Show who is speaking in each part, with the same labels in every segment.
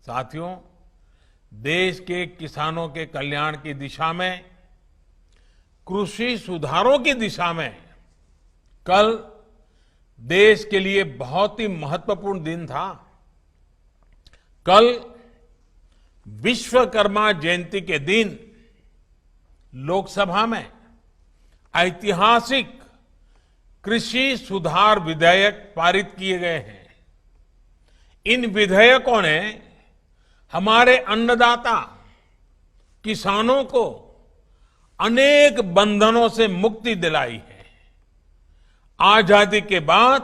Speaker 1: साथियों, देश के किसानों के कल्याण की दिशा में, कृषि सुधारों की दिशा में कल देश के लिए बहुत ही महत्वपूर्ण दिन था। कल विश्वकर्मा जयंती के दिन लोकसभा में ऐतिहासिक कृषि सुधार विधेयक पारित किए गए हैं। इन विधेयकों ने हमारे अन्नदाता किसानों को अनेक बंधनों से मुक्ति दिलाई है। आजादी के बाद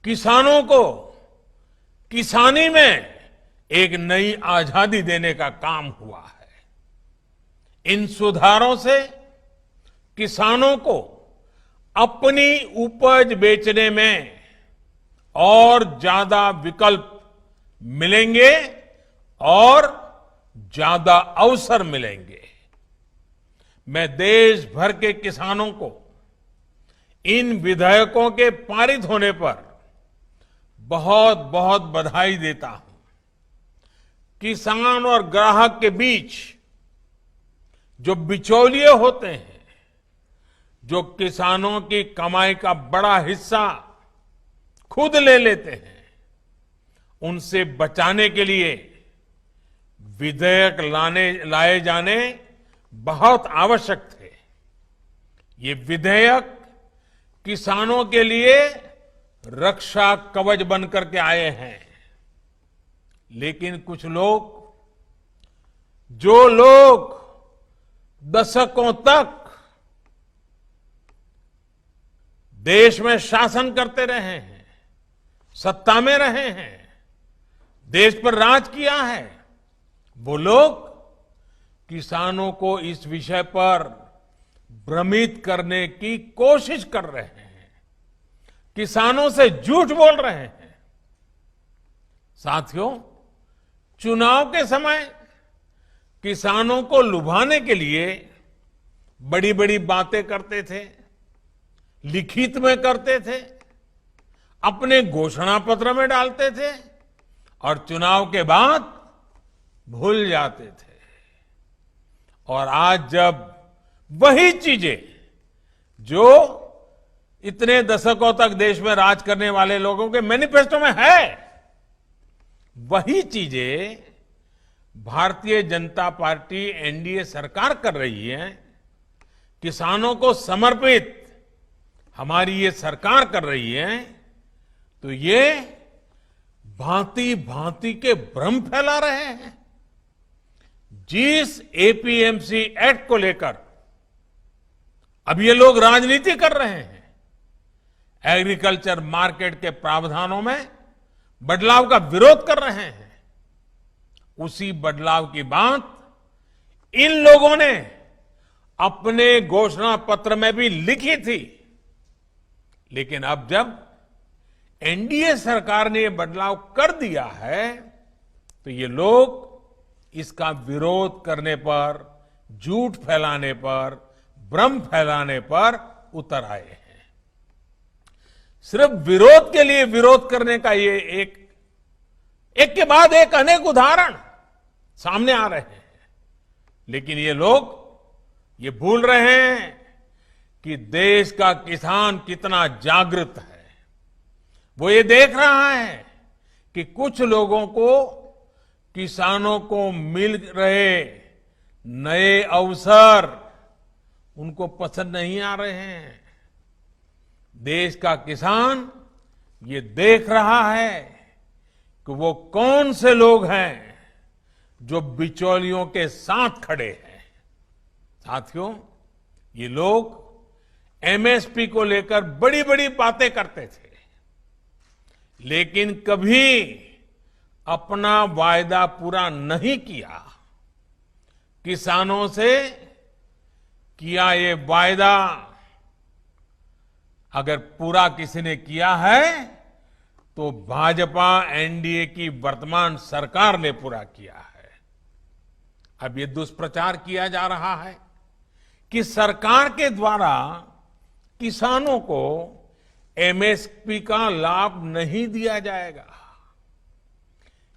Speaker 1: किसानों को किसानी में एक नई आजादी देने का काम हुआ है। इन सुधारों से किसानों को अपनी उपज बेचने में और ज्यादा विकल्प मिलेंगे और ज्यादा अवसर मिलेंगे। मैं देश भर के किसानों को इन विधेयकों के पारित होने पर बहुत बहुत बधाई देता हूं। किसान और ग्राहक के बीच जो बिचौलिए होते हैं, जो किसानों की कमाई का बड़ा हिस्सा खुद ले लेते हैं, उनसे बचाने के लिए विधेयक लाए जाने बहुत आवश्यक थे। ये विधेयक किसानों के लिए रक्षा कवच बनकर के आए हैं। लेकिन कुछ लोग, जो लोग दशकों तक देश में शासन करते रहे हैं, सत्ता में रहे हैं, देश पर राज किया है, वो लोग किसानों को इस विषय पर भ्रमित करने की कोशिश कर रहे हैं, किसानों से झूठ बोल रहे हैं। साथियों, चुनाव के समय किसानों को लुभाने के लिए बड़ी बड़ी बातें करते थे, लिखित में करते थे, अपने घोषणा पत्र में डालते थे और चुनाव के बाद भूल जाते थे। और आज जब वही चीजें जो इतने दशकों तक देश में राज करने वाले लोगों के मैनिफेस्टो में है, वही चीजें भारतीय जनता पार्टी एनडीए सरकार कर रही है, किसानों को समर्पित हमारी ये सरकार कर रही है, तो ये भांति भांति के भ्रम फैला रहे हैं। जिस एपीएमसी एक्ट को लेकर अब ये लोग राजनीति कर रहे हैं, एग्रीकल्चर मार्केट के प्रावधानों में बदलाव का विरोध कर रहे हैं, उसी बदलाव की बात इन लोगों ने अपने घोषणा पत्र में भी लिखी थी। लेकिन अब जब एनडीए सरकार ने यह बदलाव कर दिया है, तो ये लोग इसका विरोध करने पर, झूठ फैलाने पर, भ्रम फैलाने पर उतर आए हैं। सिर्फ विरोध के लिए विरोध करने का ये एक के बाद एक अनेक उदाहरण सामने आ रहे हैं। लेकिन ये लोग ये भूल रहे हैं कि देश का किसान कितना जागृत है। वो ये देख रहा है कि कुछ लोगों को, किसानों को मिल रहे नए अवसर उनको पसंद नहीं आ रहे हैं। देश का किसान ये देख रहा है कि वो कौन से लोग हैं जो बिचौलियों के साथ खड़े हैं। साथियों, ये लोग एमएसपी को लेकर बड़ी बड़ी बातें करते थे, लेकिन कभी अपना वायदा पूरा नहीं किया। किसानों से किया ये वायदा अगर पूरा किसी ने किया है तो भाजपा एनडीए की वर्तमान सरकार ने पूरा किया है। अब ये दुष्प्रचार किया जा रहा है कि सरकार के द्वारा किसानों को एमएसपी का लाभ नहीं दिया जाएगा।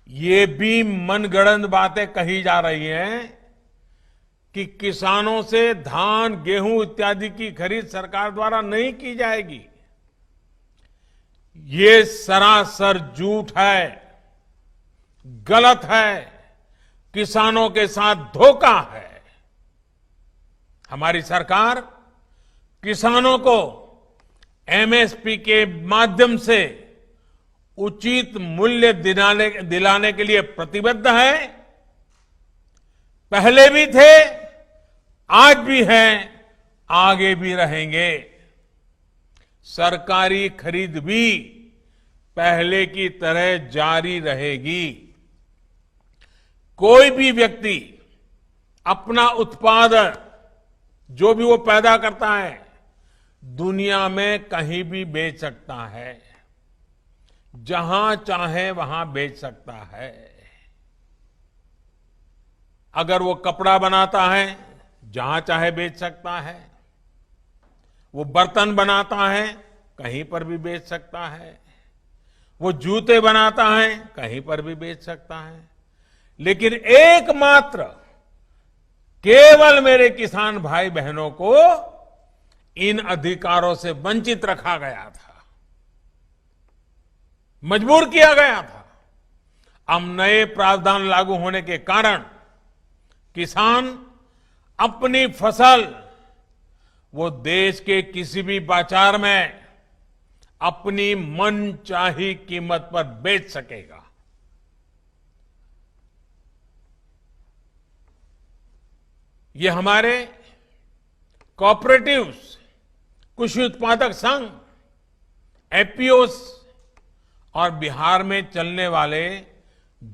Speaker 1: ये भी मनगढ़ंत बातें कही जा रही हैं कि किसानों से धान, गेहूं इत्यादि की खरीद सरकार द्वारा नहीं की जाएगी। ये सरासर झूठ है, गलत है, किसानों के साथ धोखा है। हमारी सरकार किसानों को एमएसपी के माध्यम से उचित मूल्य दिलाने के लिए प्रतिबद्ध है। पहले भी थे, आज भी हैं, आगे भी रहेंगे। सरकारी खरीद भी पहले की तरह जारी रहेगी। कोई भी व्यक्ति अपना उत्पादन जो भी वो पैदा करता है दुनिया में कहीं भी बेच सकता है, जहां चाहे वहां बेच सकता है। अगर वो कपड़ा बनाता है जहां चाहे बेच सकता है, वो बर्तन बनाता है कहीं पर भी बेच सकता है, वो जूते बनाता है कहीं पर भी बेच सकता है। लेकिन एकमात्र केवल मेरे किसान भाई बहनों को इन अधिकारों से वंचित रखा गया था, मजबूर किया गया था। अब नए प्रावधान लागू होने के कारण किसान अपनी फसल वो देश के किसी भी बाजार में अपनी मनचाही कीमत पर बेच सकेगा। ये हमारे कोऑपरेटिव्स, कृषि उत्पादक संघ, एपीओस और बिहार में चलने वाले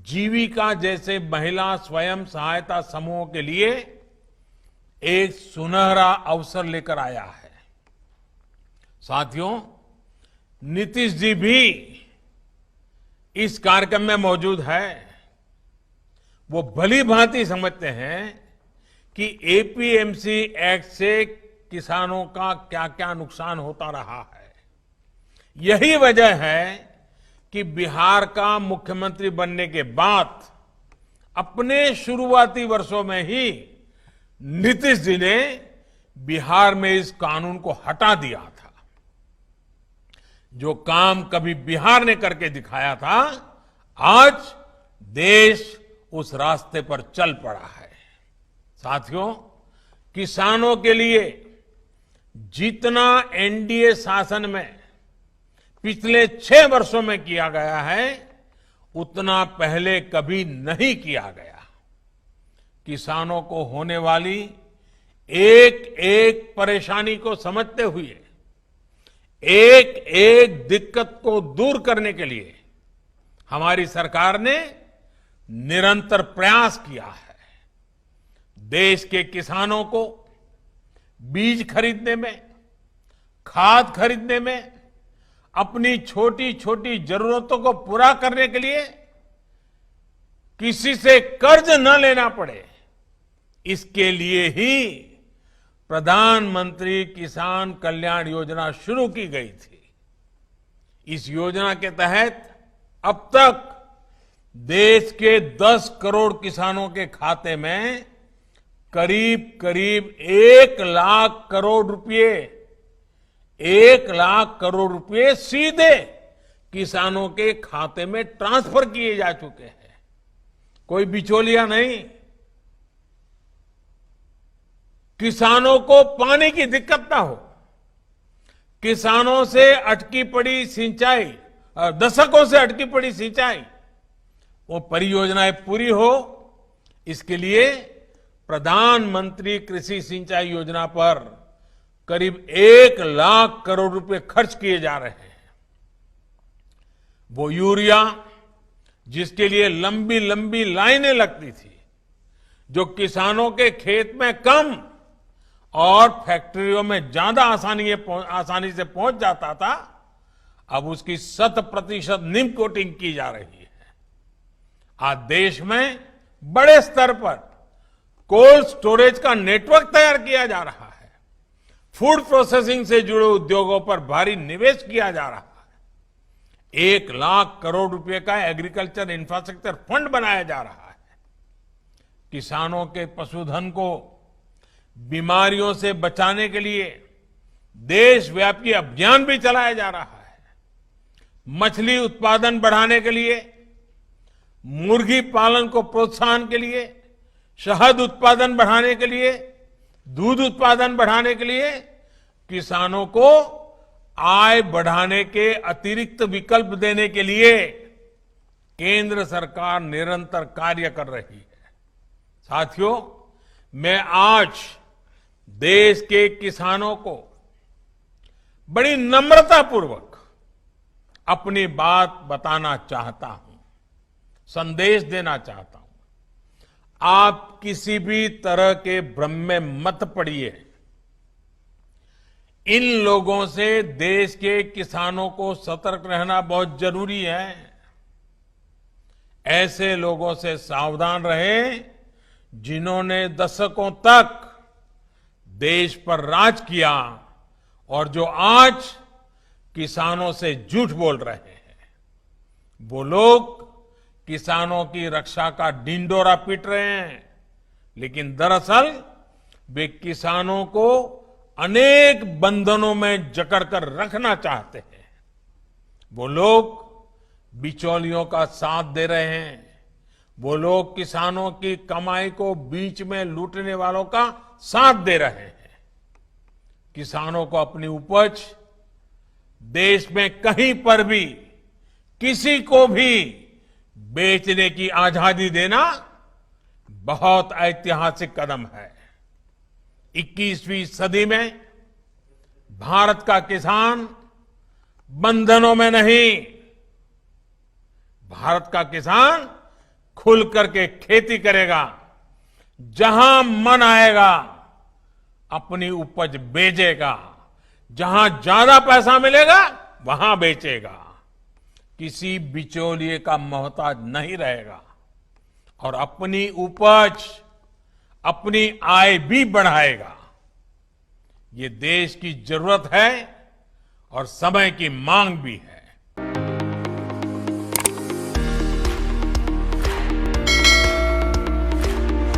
Speaker 1: जीविका जैसे महिला स्वयं सहायता समूहों के लिए एक सुनहरा अवसर लेकर आया है। साथियों, नीतीश जी भी इस कार्यक्रम में मौजूद है। वो भली भांति समझते हैं कि एपीएमसी एक्ट से किसानों का क्या क्या नुकसान होता रहा है। यही वजह है कि बिहार का मुख्यमंत्री बनने के बाद अपने शुरुआती वर्षों में ही नीतीश जी ने बिहार में इस कानून को हटा दिया था। जो काम कभी बिहार ने करके दिखाया था, आज देश उस रास्ते पर चल पड़ा है। साथियों, किसानों के लिए जितना एनडीए शासन में पिछले 6 वर्षों में किया गया है, उतना पहले कभी नहीं किया गया। किसानों को होने वाली एक एक परेशानी को समझते हुए, एक एक दिक्कत को दूर करने के लिए हमारी सरकार ने निरंतर प्रयास किया है। देश के किसानों को बीज खरीदने में, खाद खरीदने में, अपनी छोटी छोटी जरूरतों को पूरा करने के लिए किसी से कर्ज न लेना पड़े, इसके लिए ही प्रधानमंत्री किसान कल्याण योजना शुरू की गई थी। इस योजना के तहत अब तक देश के 10 करोड़ किसानों के खाते में करीब करीब 1 लाख करोड़ रुपए 1 लाख करोड़ रुपए सीधे किसानों के खाते में ट्रांसफर किए जा चुके हैं। कोई बिचौलिया नहीं। किसानों को पानी की दिक्कत ना हो, किसानों से अटकी पड़ी सिंचाई, दशकों से अटकी पड़ी सिंचाई, वो परियोजनाएं पूरी हो, इसके लिए प्रधानमंत्री कृषि सिंचाई योजना पर करीब 1 लाख करोड़ रुपए खर्च किए जा रहे हैं। वो यूरिया जिसके लिए लंबी लंबी लाइनें लगती थी, जो किसानों के खेत में कम और फैक्ट्रियों में ज्यादा आसानी से पहुंच जाता था, अब उसकी 100% निम कोटिंग की जा रही है। आज देश में बड़े स्तर पर कोल्ड स्टोरेज का नेटवर्क तैयार किया जा रहा है। फूड प्रोसेसिंग से जुड़े उद्योगों पर भारी निवेश किया जा रहा 1 लाख करोड़ रुपए का एग्रीकल्चर इंफ्रास्ट्रक्चर फंड बनाया जा रहा है। किसानों के पशुधन को बीमारियों से बचाने के लिए देशव्यापी अभियान भी चलाया जा रहा है। मछली उत्पादन बढ़ाने के लिए, मुर्गी पालन को प्रोत्साहन के लिए, शहद उत्पादन बढ़ाने के लिए, दूध उत्पादन बढ़ाने के लिए किसानों को आय बढ़ाने के अतिरिक्त विकल्प देने के लिए केंद्र सरकार निरंतर कार्य कर रही है। साथियों, मैं आज देश के किसानों को बड़ी नम्रतापूर्वक अपनी बात बताना चाहता हूं, संदेश देना चाहता हूं। आप किसी भी तरह के भ्रम में मत पड़िए। इन लोगों से देश के किसानों को सतर्क रहना बहुत जरूरी है। ऐसे लोगों से सावधान रहें जिन्होंने दशकों तक देश पर राज किया और जो आज किसानों से झूठ बोल रहे हैं। वो लोग किसानों की रक्षा का ढिंढोरा पीट रहे हैं, लेकिन दरअसल वे किसानों को अनेक बंधनों में जकड़कर रखना चाहते हैं। वो लोग बिचौलियों का साथ दे रहे हैं। वो लोग किसानों की कमाई को बीच में लूटने वालों का साथ दे रहे हैं। किसानों को अपनी उपज देश में कहीं पर भी किसी को भी बेचने की आजादी देना बहुत ऐतिहासिक कदम है। 21वीं सदी में भारत का किसान बंधनों में नहीं, भारत का किसान खुल करके खेती करेगा, जहां मन आएगा अपनी उपज बेचेगा, जहां ज्यादा पैसा मिलेगा वहां बेचेगा, किसी बिचौलिए का मोहताज नहीं रहेगा और अपनी उपज, अपनी आय भी बढ़ाएगा। ये देश की जरूरत है और समय की मांग भी है।